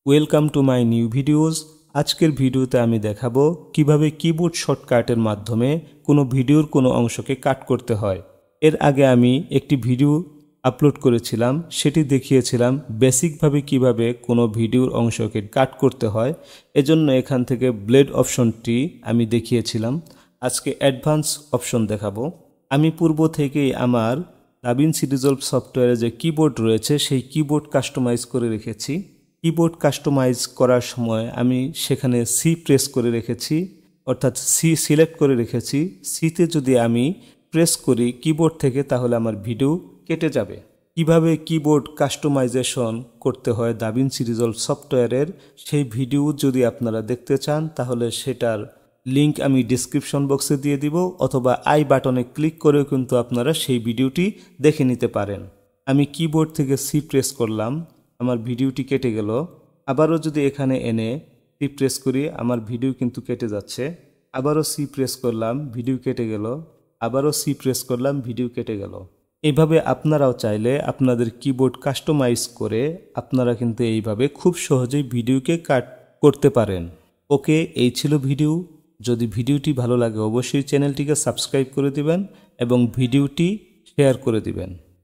Welcome to my new videos. আজকের ভিডিওতে আমি দেখাবো কিভাবে কিবোর্ড শর্টকাটের মাধ্যমে কোনো ভিডিওর কোনো অংশকে কাট করতে হয়। এর আগে আমি একটি ভিডিও আপলোড করেছিলাম, সেটি দেখিয়েছিলাম বেসিকভাবে কিভাবে কোনো ভিডিওর অংশকে কাট করতে হয়। এজন্য এখান থেকে ব্লেড অপশনটি আমি দেখিয়েছিলাম। আজকে অ্যাডভান্স অপশন দেখাবো। আমি পূর্ব থেকেই আমার দাভিন্সি রিজলভ সফটওয়্যারে যে কিবোর্ড রয়েছে সেই কিবোর্ড কাস্টমাইজ করে রেখেছি। কিবোর্ড কাস্টমাইজ করার সময় আমি সেখানে সি প্রেস করে রেখেছি, অর্থাৎ সি সিলেক্ট করে রেখেছি। সিতে যদি আমি প্রেস করি কিবোর্ড থেকে তাহলে আমার ভিডিও কেটে যাবে। কিভাবে কিবোর্ড কাস্টমাইজেশন করতে হয় দাভিন্সি রিজলভ সফটওয়্যারের সেই ভিডিও যদি আপনারা দেখতে চান তাহলে সেটার লিংক আমি ডিসক্রিপশন বক্সে দিয়ে দিব, অথবা আই বাটনে ক্লিক করেও কিন্তু আপনারা সেই ভিডিওটি দেখে নিতে পারেন। আমি কিবোর্ড থেকে সি প্রেস করলাম, আমার ভিডিওটি কেটে গেল। আবারও যদি এখানে এনে সি প্রেস করি আমার ভিডিও কিন্তু কেটে যাচ্ছে। আবারও সি প্রেস করলাম, ভিডিও কেটে গেল। আবারও সি প্রেস করলাম, ভিডিও কেটে গেল। এইভাবে আপনারাও চাইলে আপনাদের কিবোর্ড কাস্টমাইজ করে আপনারা কিন্তু এইভাবে খুব সহজেই ভিডিওকে কাট করতে পারেন। ওকে, এই ছিল ভিডিও। যদি ভিডিওটি ভালো লাগে অবশ্যই চ্যানেলটিকে সাবস্ক্রাইব করে দিবেন এবং ভিডিওটি শেয়ার করে দিবেন।